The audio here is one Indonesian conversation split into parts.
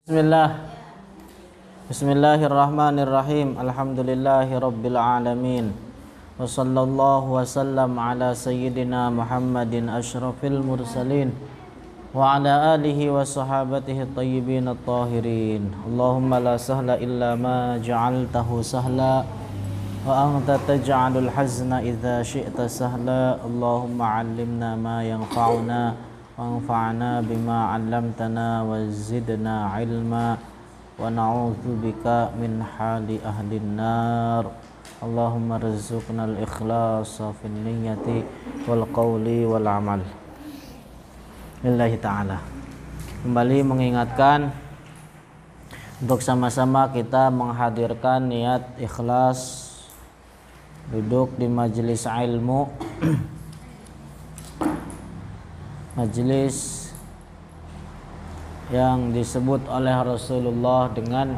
Bismillah. Bismillahirrahmanirrahim. Alhamdulillahi rabbil alamin. Wa sallallahu wa sallam ala sayyidina Muhammadin asyrafil mursalin wa ala alihi wa sahabatihi at-tayyibin at-tahirin. Allahumma la sahla illa ma ja'altahu sahla wa anta taj'alul hazna idza syi'ta sahla. Allahumma 'allimna ma yanfa'una wanfa'na bima 'allamtana wa zidna 'ilma wa na'udzubika min hali ahlin nar. Allahumma rizqna al-ikhlasa fil niyyati wal qawli wal amal. Lillahi ta'ala. Kembali mengingatkan untuk sama-sama kita menghadirkan niat ikhlas duduk di majelis ilmu, majelis yang disebut oleh Rasulullah dengan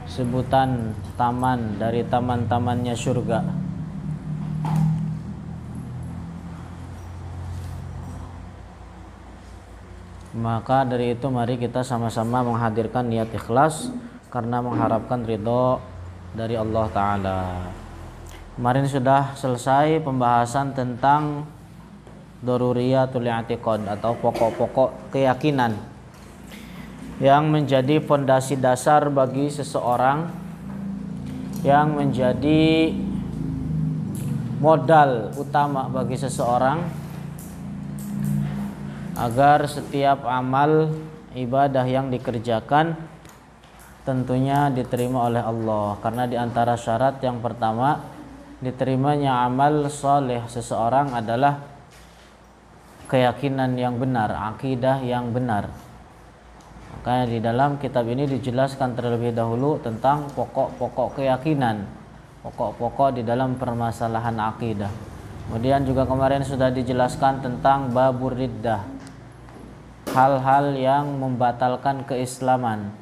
sebutan taman dari taman-tamannya surga. Maka dari itu mari kita sama-sama menghadirkan niat ikhlas karena mengharapkan ridho dari Allah Ta'ala. Kemarin sudah selesai pembahasan tentang daruriyatul i'tiqad atau pokok-pokok keyakinan yang menjadi fondasi dasar bagi seseorang, yang menjadi modal utama bagi seseorang agar setiap amal ibadah yang dikerjakan tentunya diterima oleh Allah. Karena di antara syarat yang pertama diterimanya amal soleh seseorang adalah keyakinan yang benar, akidah yang benar. Makanya di dalam kitab ini dijelaskan terlebih dahulu tentang pokok-pokok keyakinan, pokok-pokok di dalam permasalahan akidah. Kemudian juga kemarin sudah dijelaskan tentang babur riddah, hal-hal yang membatalkan keislaman.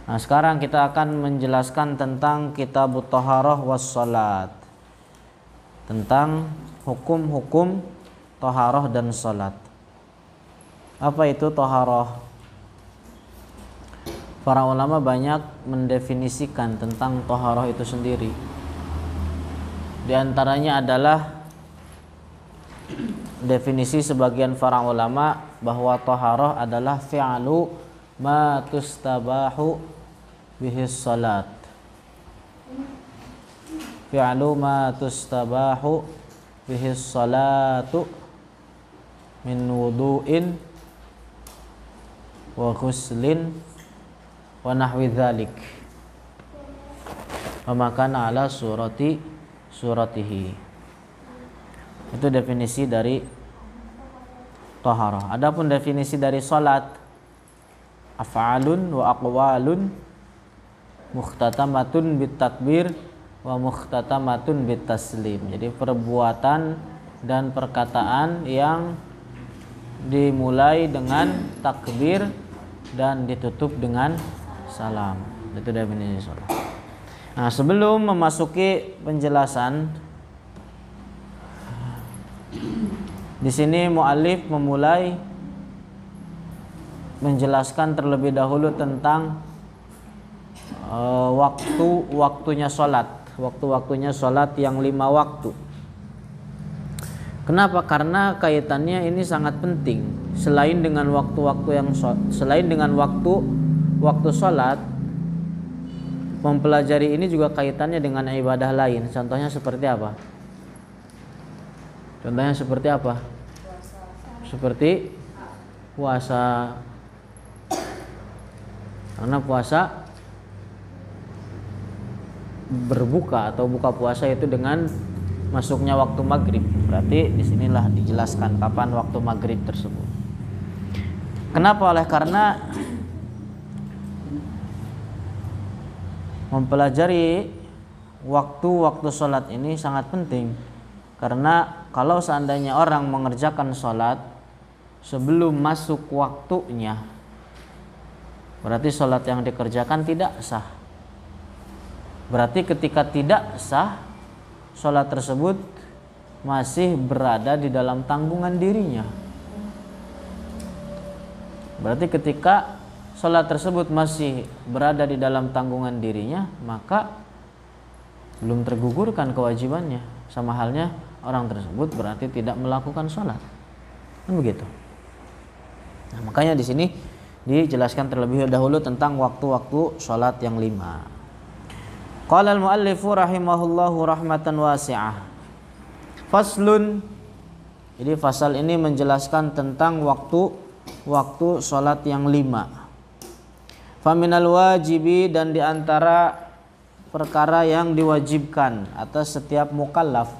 Nah, sekarang kita akan menjelaskan tentang kitabut thaharah was salat, tentang hukum-hukum thaharah dan salat. Apa itu thaharah? Para ulama banyak mendefinisikan tentang thaharah itu sendiri. Di antaranya adalah definisi sebagian para ulama bahwa thaharah adalah fi'lu ma tustabahu bihi salat. Fi'lu ma tustabahu bihi salatu min wudu'in wa ghuslin wa nahwi dzalik wa makana ala suratihi. Itu definisi dari thaharah. Adapun definisi dari salat, af'alun wa aqwalun mukhtatamatun bit takbir wa mukhtatamatun bit taslim. Jadi perbuatan dan perkataan yang dimulai dengan takbir dan ditutup dengan salam. Itu definisi salat. Nah, sebelum memasuki penjelasan, di sini muallif memulai menjelaskan terlebih dahulu tentang waktunya salat, waktu-waktunya salat yang 5 waktu. Kenapa? Karena kaitannya ini sangat penting. Selain dengan waktu salat, mempelajari ini juga kaitannya dengan ibadah lain. Contohnya seperti apa? Seperti puasa. Karena puasa berbuka atau buka puasa itu dengan masuknya waktu maghrib. Berarti disinilah dijelaskan kapan waktu maghrib tersebut. Kenapa? Oleh karena mempelajari waktu-waktu sholat ini sangat penting. Karena kalau seandainya orang mengerjakan sholat sebelum masuk waktunya, berarti sholat yang dikerjakan tidak sah. Berarti ketika tidak sah, sholat tersebut masih berada di dalam tanggungan dirinya. Berarti ketika sholat tersebut masih berada di dalam tanggungan dirinya, maka belum tergugurkan kewajibannya. Sama halnya orang tersebut berarti tidak melakukan sholat. Kan begitu. Nah, makanya di sini dijelaskan terlebih dahulu tentang waktu-waktu sholat yang 5. Qala al-muallifu rahimahullahu rahmatan wasi'ah. Faslun. Jadi fasal ini menjelaskan tentang waktu sholat yang 5. Faminal wajibi, dan diantara perkara yang diwajibkan atas setiap mukallaf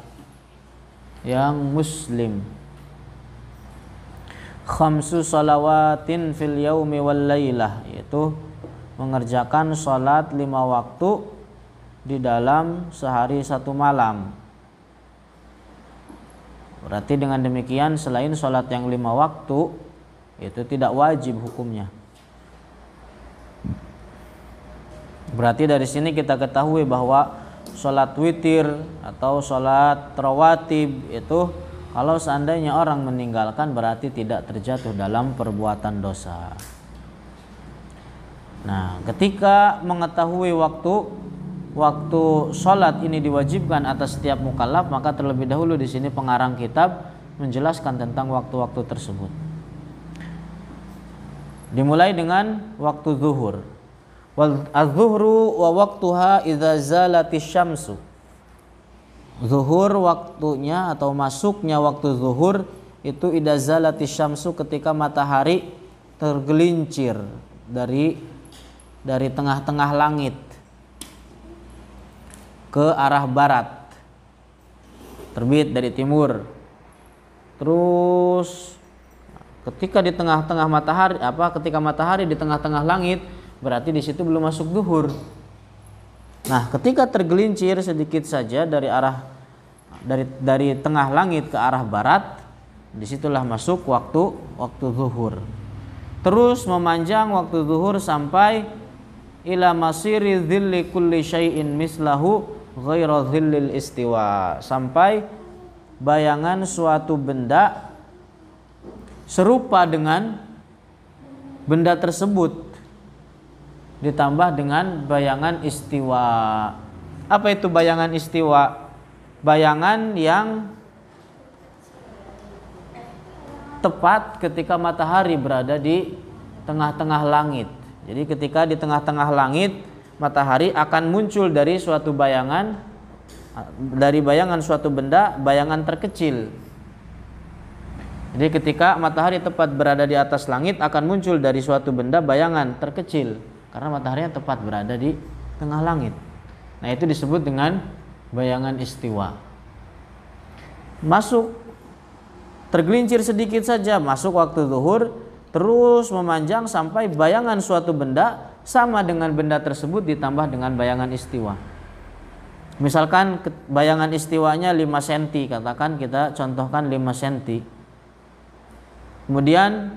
yang muslim, khamsu salawatin fil yaumi wal lailah, yaitu mengerjakan sholat 5 waktu di dalam sehari 1 malam. Berarti dengan demikian selain sholat yang 5 waktu itu tidak wajib hukumnya. Berarti dari sini kita ketahui bahwa sholat witir atau sholat rawatib itu kalau seandainya orang meninggalkan berarti tidak terjatuh dalam perbuatan dosa. Nah, ketika mengetahui waktu sholat ini diwajibkan atas setiap mukallaf, maka terlebih dahulu di sini pengarang kitab menjelaskan tentang waktu-waktu tersebut. Dimulai dengan waktu zuhur. Az-zuhru wa waqtuha idza zalatis syamsu. Zuhur waktunya atau masuknya waktu zuhur itu idza zalatis syamsu, ketika matahari tergelincir dari tengah-tengah langit ke arah barat, terbit dari timur. Terus ketika di tengah-tengah matahari, ketika matahari di tengah-tengah langit, berarti di situ belum masuk zuhur. Nah, ketika tergelincir sedikit saja dari tengah langit ke arah barat, disitulah masuk waktu zuhur. Terus memanjang waktu zuhur sampai ila masiri dhilli kulli syai'in mislahu ghaira dhillil istiwa, sampai bayangan suatu benda serupa dengan benda tersebut ditambah dengan bayangan istiwa. Apa itu bayangan istiwa? Bayangan yang tepat ketika matahari berada di tengah-tengah langit. Jadi ketika di tengah-tengah langit, matahari akan muncul dari suatu bayangan, dari bayangan suatu benda, bayangan terkecil. Jadi ketika matahari tepat berada di atas langit, akan muncul dari suatu benda bayangan terkecil, karena matahari tepat berada di tengah langit. Nah, itu disebut dengan bayangan istiwa. Masuk, tergelincir sedikit saja, masuk waktu zuhur, terus memanjang sampai bayangan suatu benda sama dengan benda tersebut ditambah dengan bayangan istiwa. Misalkan bayangan istiwanya 5 cm, katakan kita contohkan 5 cm. Kemudian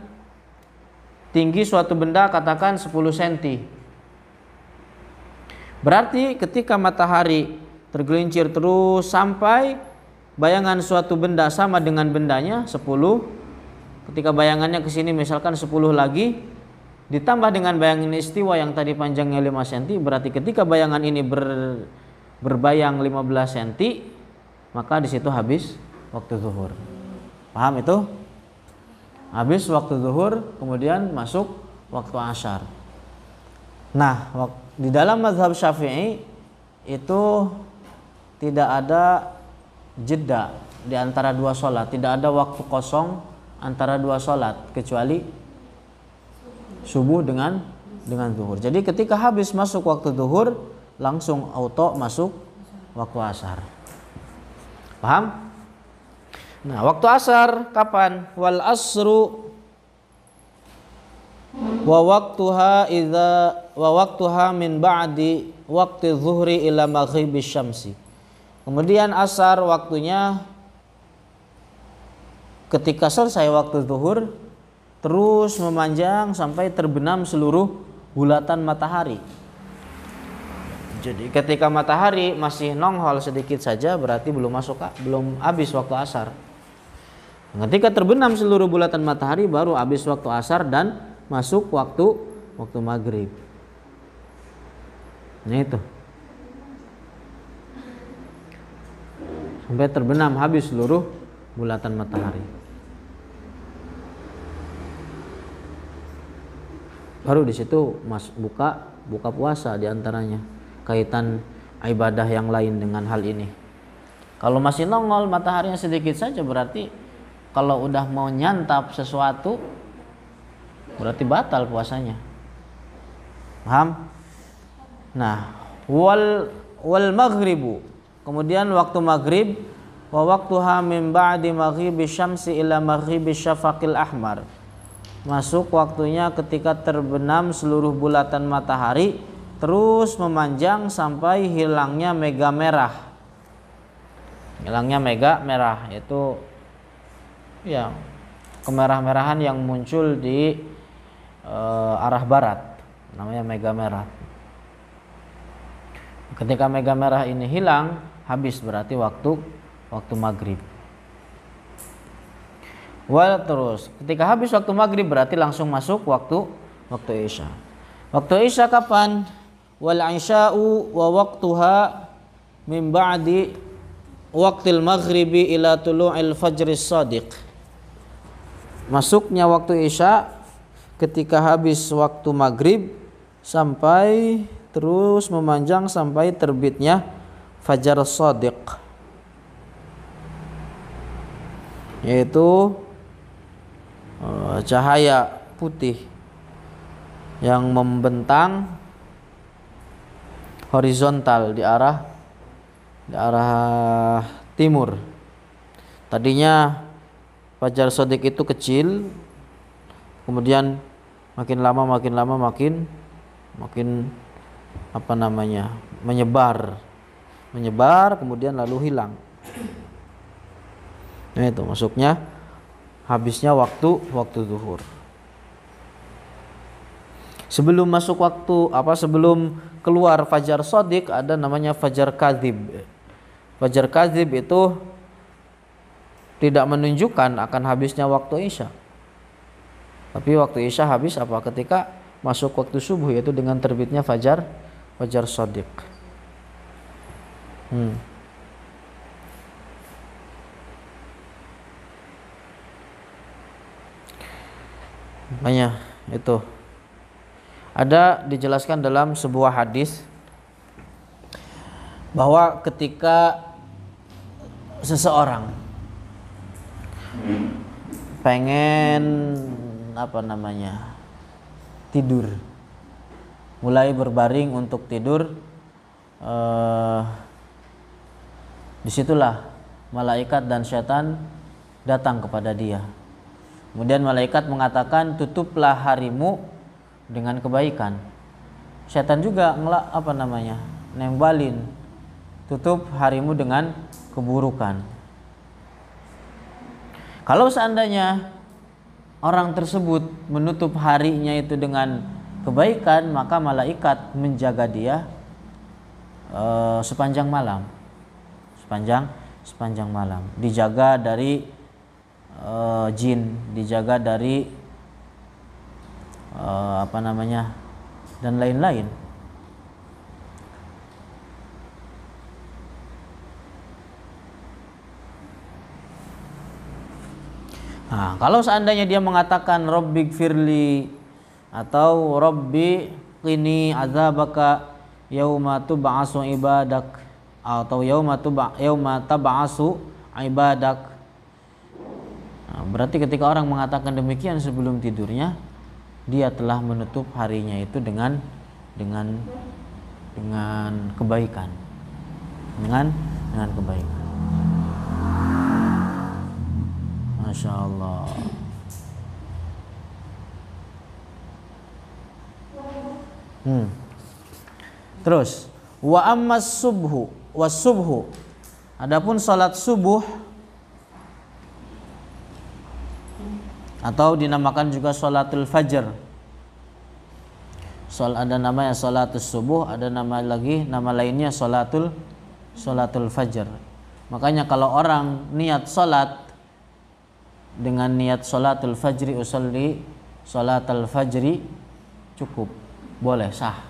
tinggi suatu benda katakan 10 cm. Berarti ketika matahari tergelincir terus sampai bayangan suatu benda sama dengan bendanya 10, ketika bayangannya ke sini misalkan 10 lagi ditambah dengan bayangan istiwa yang tadi panjangnya 5 cm, berarti ketika bayangan ini berbayang 15 cm, maka di situ habis waktu zuhur. Paham itu? Habis waktu zuhur, kemudian masuk waktu asyar. Nah, di dalam mazhab Syafi'i itu tidak ada jeda di antara 2 sholat, tidak ada waktu kosong antara 2 sholat kecuali subuh dengan zuhur. Jadi ketika habis masuk waktu zuhur, langsung auto masuk waktu asar. Paham? Nah, waktu asar kapan? Wal asru wa waqtuha min ba'di waqti zuhri ila maghribis syamsi. Kemudian asar waktunya ketika selesai waktu zuhur terus memanjang sampai terbenam seluruh bulatan matahari. Jadi ketika matahari masih nongol sedikit saja berarti belum habis waktu asar. Ketika terbenam seluruh bulatan matahari baru habis waktu asar dan masuk waktu waktu maghrib. Nah itu sampai terbenam habis seluruh bulatan matahari. Baru di situ buka puasa diantaranya, kaitan ibadah yang lain dengan hal ini. Kalau masih nongol mataharinya sedikit saja, berarti kalau udah mau nyantap sesuatu berarti batal puasanya. Paham? Nah, wal maghribu, kemudian waktu maghrib, wa waktuha min ba'di maghribi syamsi ila maghribi syafaqil ahmar. Masuk waktunya ketika terbenam seluruh bulatan matahari terus memanjang sampai hilangnya mega merah. Hilangnya mega merah itu ya kemerah-merahan yang muncul di arah barat, namanya mega merah. Ketika mega merah ini hilang, habis berarti waktu maghrib. Terus ketika habis waktu maghrib berarti langsung masuk waktu isya. Waktu isya kapan? Wal isya'u wa waqtuha min ba'di waqtil maghribi ila tulu'il fajris shadiq. Masuknya waktu isya ketika habis waktu maghrib sampai terus memanjang sampai terbitnya fajar shadiq, yaitu cahaya putih yang membentang horizontal di arah timur. Tadinya fajar shadiq itu kecil, kemudian makin lama makin menyebar kemudian lalu hilang. Nah itu masuknya habisnya waktu zuhur. Sebelum masuk sebelum keluar fajar shadiq ada namanya fajar kadzib. Fajar kadzib itu tidak menunjukkan akan habisnya waktu isya. Tapi waktu isya habis ketika masuk waktu subuh, yaitu dengan terbitnya fajar shadiq. Makanya itu ada dijelaskan dalam sebuah hadis bahwa ketika seseorang pengen tidur, mulai berbaring untuk tidur, disitulah malaikat dan setan datang kepada dia. Kemudian malaikat mengatakan, tutuplah harimu dengan kebaikan. Setan juga nembalin, tutup harimu dengan keburukan. Kalau seandainya orang tersebut menutup harinya itu dengan kebaikan, maka malaikat menjaga dia sepanjang malam. Sepanjang malam. Dijaga dari jin, dijaga dari dan lain-lain. Nah, kalau seandainya dia mengatakan Rabbighfirli atau Rabbi qini azabaka yauma tub'asu ibadak atau yauma tab'asu ibadak, berarti ketika orang mengatakan demikian sebelum tidurnya, dia telah menutup harinya itu dengan kebaikan, dengan kebaikan. Masya Allah. Terus wa ammas subhu was subhu, adapun salat subuh atau dinamakan juga salatul fajr. Ada namanya salatus subuh, ada nama lainnya salatul fajr. Makanya kalau orang niat salat dengan niat salatul fajri, usolli salatul fajri, cukup, boleh, sah.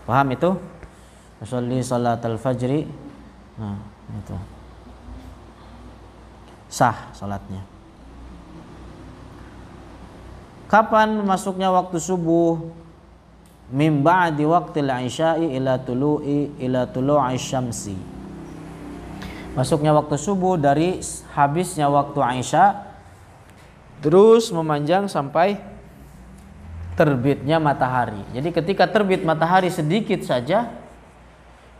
Paham itu? Usolli salatal fajri. Nah, itu. Sah salatnya. Kapan masuknya waktu subuh? Min ba'di waqtil isya'i ila tulu'i syamsi. Masuknya waktu subuh dari habisnya waktu Isya terus memanjang sampai terbitnya matahari. Jadi ketika terbit matahari sedikit saja,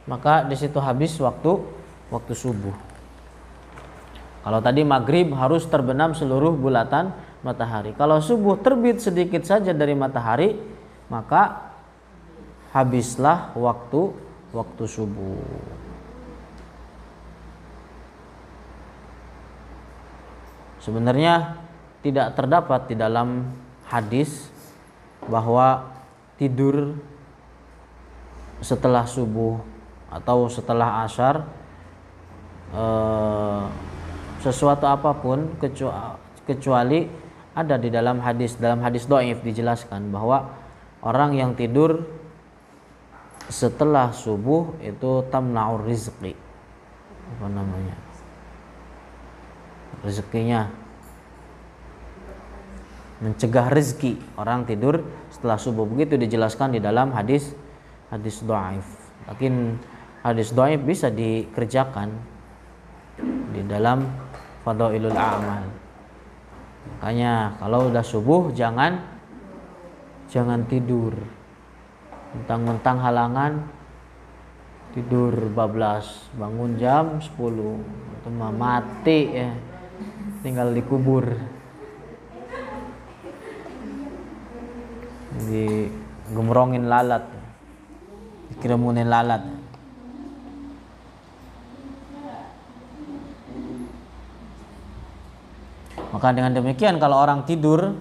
maka di situ habis waktu subuh. Kalau tadi maghrib harus terbenam seluruh bulatan matahari. Kalau subuh terbit sedikit saja dari matahari, maka habislah waktu subuh. Sebenarnya tidak terdapat di dalam hadis bahwa tidur setelah subuh atau setelah asar sesuatu apapun kecuali ada di dalam hadis dhaif dijelaskan bahwa orang yang tidur setelah subuh itu tamna'ur rizqi, apa namanya, rezekinya, mencegah rezeki orang tidur setelah subuh. Begitu dijelaskan di dalam hadis dhaif. Lakin hadis dhaif bisa dikerjakan di dalam fadailul a'mal. Makanya kalau udah subuh jangan tidur. Mentang-mentang halangan tidur bablas, bangun jam 10 itu mah mati ya. Tinggal dikubur. Digemrongin lalat. Dikeremunin lalat. Maka dengan demikian kalau orang tidur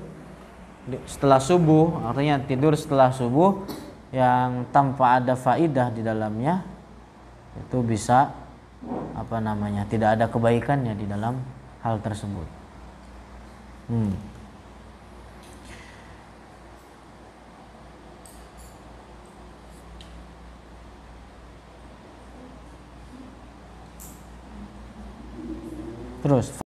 setelah subuh, artinya tidur setelah subuh yang tanpa ada faidah di dalamnya, itu bisa apa namanya, tidak ada kebaikannya di dalam hal tersebut. Terus